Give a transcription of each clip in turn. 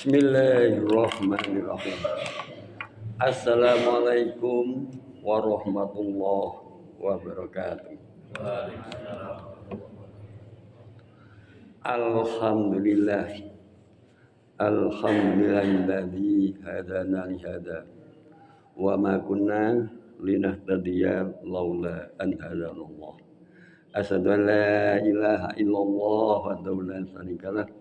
Bismillahirrahmanirrahim. Assalamualaikum warahmatullahi wabarakatuh. Alhamdulillah. Alhamdulillahilladzi hadana li hada wa ma kunna linahtadiya laula an hadanallah. Asyhadu an la ilaha illallah wa la syarika lah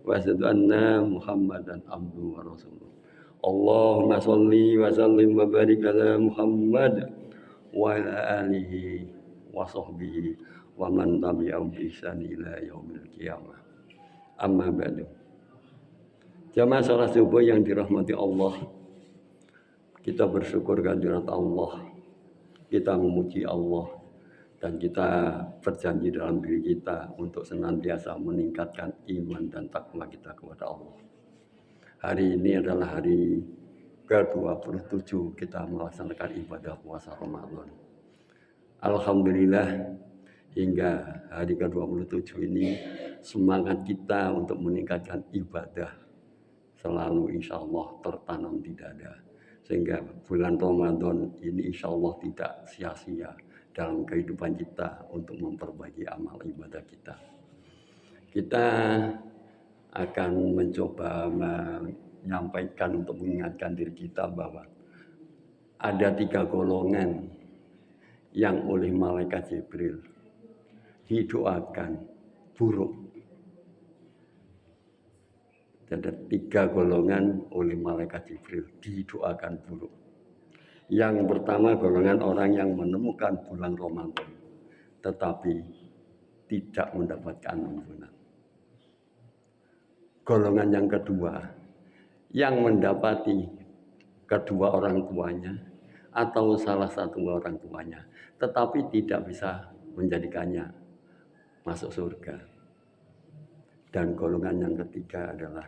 wa asyhadu anna Muhammadan abduhu wa rasuluh. Allahumma sholli wa sallim wa barik ala Muhammad wa ala alihi wa sahbihi wa man tabi'ahum bi ihsan ila yaumil qiyamah. Amma ba'du. Jamaah salat subuh yang dirahmati Allah, kita bersyukur kehadirat Allah, kita memuji Allah, dan kita berjanji dalam diri kita untuk senantiasa meningkatkan iman dan takwa kita kepada Allah. Hari ini adalah hari ke-27 kita melaksanakan ibadah puasa Ramadan. Alhamdulillah, hingga hari ke-27 ini semangat kita untuk meningkatkan ibadah selalu insya Allah tertanam di dada. Sehingga bulan Ramadan ini insya Allah tidak sia-sia dalam kehidupan kita untuk memperbaiki amal ibadah kita. Kita akan mencoba menyampaikan untuk mengingatkan diri kita bahwa ada 3 golongan yang oleh malaikat Jibril didoakan buruk. Ada 3 golongan oleh malaikat Jibril didoakan buruk. Yang pertama golongan orang yang menemukan bulan Ramadan tetapi tidak mendapatkan ampunan. Golongan yang kedua yang mendapati kedua orang tuanya atau salah satu orang tuanya tetapi tidak bisa menjadikannya masuk surga. Dan golongan yang ketiga adalah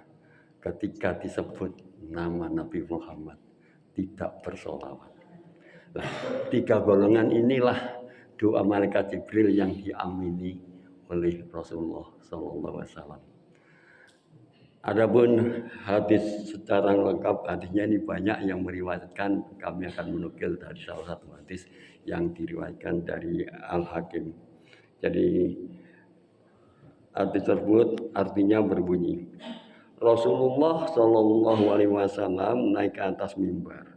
ketika disebut nama Nabi Muhammad tidak bersolawat. Nah, 3 golongan inilah doa malaikat Jibril yang diamini oleh Rasulullah SAW. Adapun hadis secara lengkap, hadisnya ini banyak yang meriwayatkan. Kami akan menukil dari salah satu hadis yang diriwayatkan dari Al-Hakim. Jadi hadis tersebut artinya berbunyi, Rasulullah SAW naik ke atas mimbar.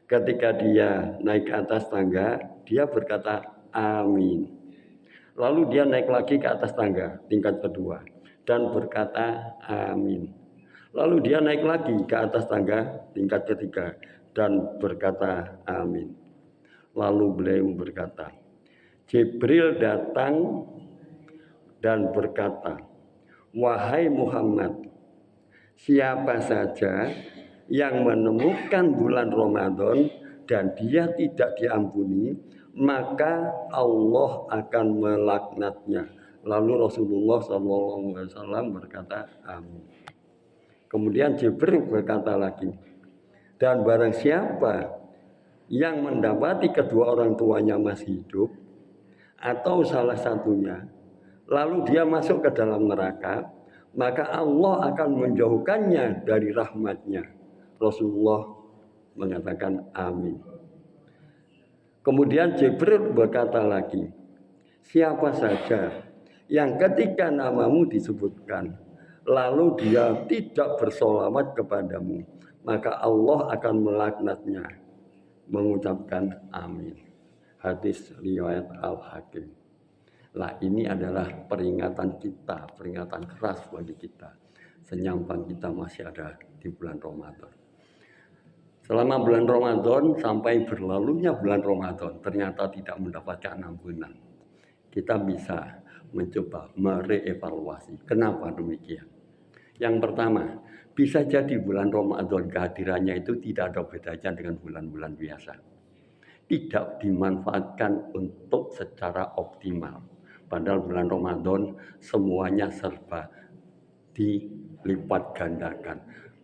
Ketika dia naik ke atas tangga, dia berkata amin. Lalu dia naik lagi ke atas tangga tingkat kedua dan berkata amin. Lalu dia naik lagi ke atas tangga tingkat ketiga dan berkata amin. Lalu beliau berkata, Jibril datang dan berkata, wahai Muhammad, siapa saja yang menemukan bulan Ramadan dan dia tidak diampuni, maka Allah akan melaknatnya. Lalu Rasulullah SAW berkata, amin. Kemudian Jibril berkata lagi, dan barang siapa yang mendapati kedua orang tuanya masih hidup, atau salah satunya, lalu dia masuk ke dalam neraka, maka Allah akan menjauhkannya dari rahmatnya. Rasulullah mengatakan amin. Kemudian Jibril berkata lagi, siapa saja yang ketika namamu disebutkan, lalu dia tidak bersolawat kepadamu, maka Allah akan melaknatnya. Mengucapkan amin. Hadis riwayat Al-Hakim. Lah ini adalah peringatan kita, peringatan keras bagi kita. Senyambang kita masih ada di bulan Ramadan. Selama bulan Ramadan sampai berlalunya bulan Ramadan ternyata tidak mendapatkan ampunan. Kita bisa mencoba merevaluasi. Kenapa demikian? Yang pertama, bisa jadi bulan Ramadan kehadirannya itu tidak ada bedanya dengan bulan-bulan biasa. Tidak dimanfaatkan untuk secara optimal. Padahal bulan Ramadan semuanya serba dilipat gandakan.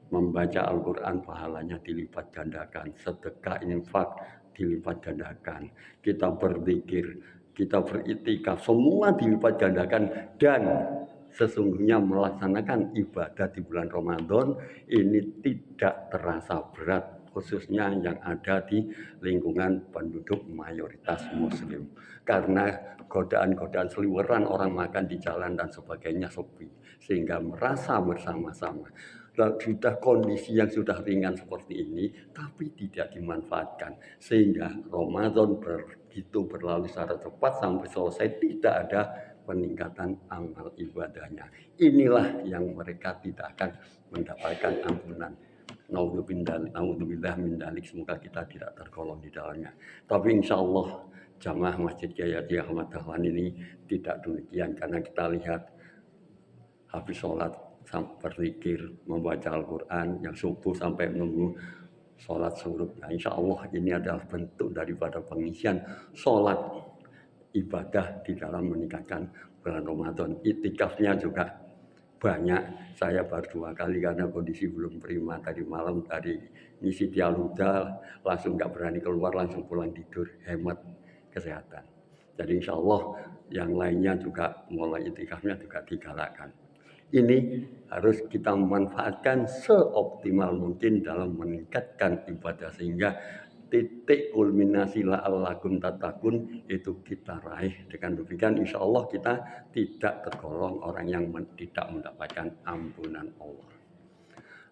Membaca Al-Quran pahalanya dilipat gandakan. Sedekah infak dilipat gandakan. Kita berzikir, kita beritikaf, semua dilipat gandakan. Dan sesungguhnya melaksanakan ibadah di bulan Ramadan ini tidak terasa berat, khususnya yang ada di lingkungan penduduk mayoritas muslim. Karena godaan-godaan seliweran orang makan di jalan dan sebagainya sepi, sehingga merasa bersama-sama. Sudah kondisi yang sudah ringan seperti ini, tapi tidak dimanfaatkan, sehingga Ramadan begitu berlalu secara cepat sampai selesai tidak ada peningkatan amal ibadahnya. Inilah yang mereka tidak akan mendapatkan ampunan. Naudzubillah min dalik, semoga kita tidak tergolong di dalamnya. Tapi insya Allah jamaah Masjid Kyai Haji Ahmad Dahlan ini tidak demikian, karena kita lihat habis sholat berzikir, membaca Al-Quran, yang subuh sampai menunggu sholat suruh. Nah, insya Allah ini adalah bentuk daripada pengisian sholat ibadah di dalam meningkatkan bulan Ramadan. Itikafnya juga banyak. Saya baru 2 kali karena kondisi belum prima. Tadi malam dari ngisi di Al-Huda, langsung nggak berani keluar, langsung pulang tidur, hemat kesehatan. Jadi insya Allah yang lainnya juga mulai itikafnya juga digalakkan. Ini harus kita manfaatkan seoptimal mungkin dalam meningkatkan ibadah, sehingga titik kulminasi la'allakum tattaqun itu kita raih. Dengan demikian insya Allah kita tidak tergolong orang yang tidak mendapatkan ampunan Allah.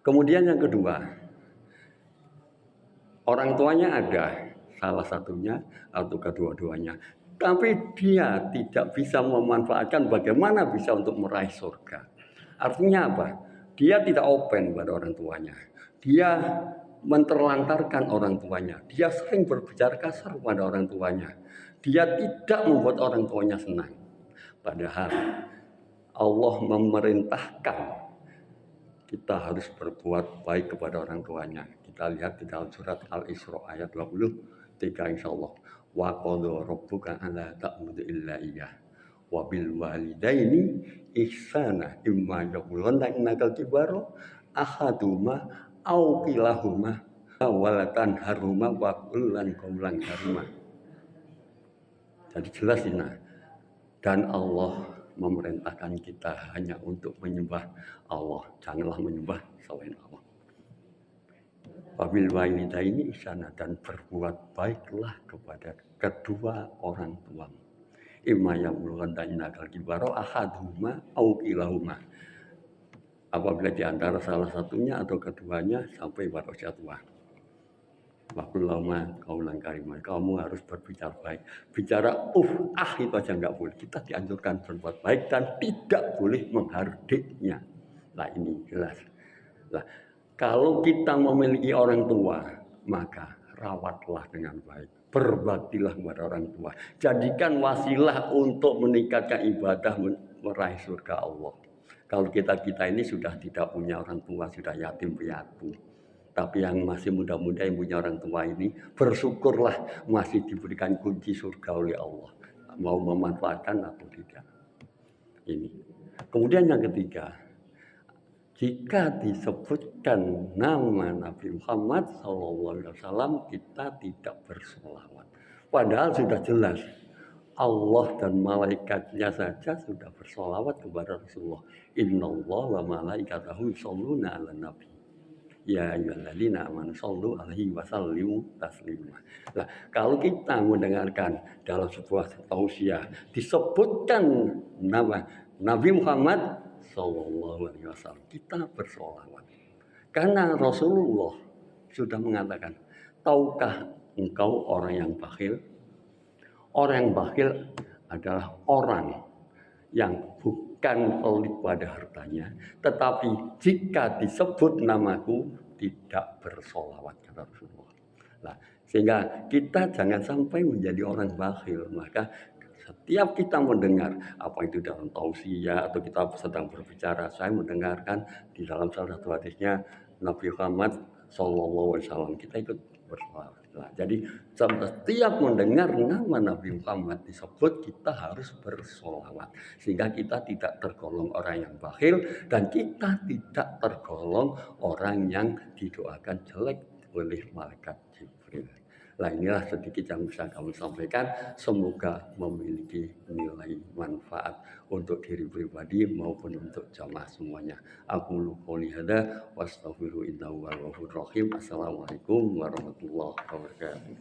Kemudian yang kedua, orang tuanya ada, salah satunya atau kedua-duanya, tapi dia tidak bisa memanfaatkan bagaimana bisa untuk meraih surga. Artinya apa? Dia tidak open pada orang tuanya. Dia menterlantarkan orang tuanya. Dia sering berbicara kasar pada orang tuanya. Dia tidak membuat orang tuanya senang. Padahal Allah memerintahkan kita harus berbuat baik kepada orang tuanya. Kita lihat di dalam surat Al-Isra ayat 23 insyaallah. Wa qadha rabbuka alla ta'budu illa iyyah wa bil walidaini ihsana imma yablughanna innakal kibara ahaduma aw kilahuma walatan haruma wa kullan qaulan haruma. Jadi jelas ini. Dan Allah memerintahkan kita hanya untuk menyembah Allah, janganlah menyembah selain Allah. Wabil walidaini ihsana, dan berbuat baiklah kepada kedua orang tuamu. Imma yablughanna innakal kibara ahaduhuma aw kilahuma. Apabila di antara salah satunya atau keduanya sampai pada usia tua. Waktu lama kaulan karimah, kamu harus berbicara baik. Bicara itu aja nggak boleh. Kita dianjurkan berbuat baik dan tidak boleh menghardiknya. Nah ini jelas. Nah, kalau kita memiliki orang tua, maka rawatlah dengan baik. Berbaktilah kepada orang tua. Jadikan wasilah untuk meningkatkan ibadah meraih surga Allah. Kalau kita ini sudah tidak punya orang tua, sudah yatim piatu. Tapi yang masih muda-muda yang punya orang tua ini, bersyukurlah masih diberikan kunci surga oleh Allah. Mau memanfaatkan atau tidak. Ini. Kemudian yang ketiga, jika disebutkan nama Nabi Muhammad SAW, kita tidak bersolawat. Padahal sudah jelas, Allah dan malaikatnya saja sudah bersolawat kepada Rasulullah. Innallaha wa malaikatahu yusholluna 'alan nabi. Ya ayyuhalladzina amanu shollu alaihi wa sallimu taslima. Nah, kalau kita mendengarkan dalam sebuah tausiah disebutkan nama Nabi Muhammad sallallahu alaihi wasallam, kita bersolawat. Karena Rasulullah sudah mengatakan, tahukah engkau orang yang bakhil? Orang yang bakhil adalah orang yang bukan pelit pada hartanya, tetapi jika disebut namaku tidak bersolawat, kata Rasulullah. Nah, sehingga kita jangan sampai menjadi orang bakhil. Maka setiap kita mendengar apa itu dalam tausiah atau kita sedang berbicara, saya mendengarkan di dalam salah satu hadisnya Nabi Muhammad SAW, kita ikut bersolawat. Nah, jadi setiap mendengar nama Nabi Muhammad disebut, kita harus bersolawat. Sehingga kita tidak tergolong orang yang bakhil dan kita tidak tergolong orang yang didoakan jelek oleh malaikat Jibril. Nah, inilah sedikit yang bisa kami sampaikan. Semoga memiliki nilai manfaat. bermanfaat untuk diri pribadi maupun untuk jamaah semuanya. Aku qouli hadza wa astaghfiru innahu huwal ghafurur rahim. Assalamualaikum warahmatullahi wabarakatuh.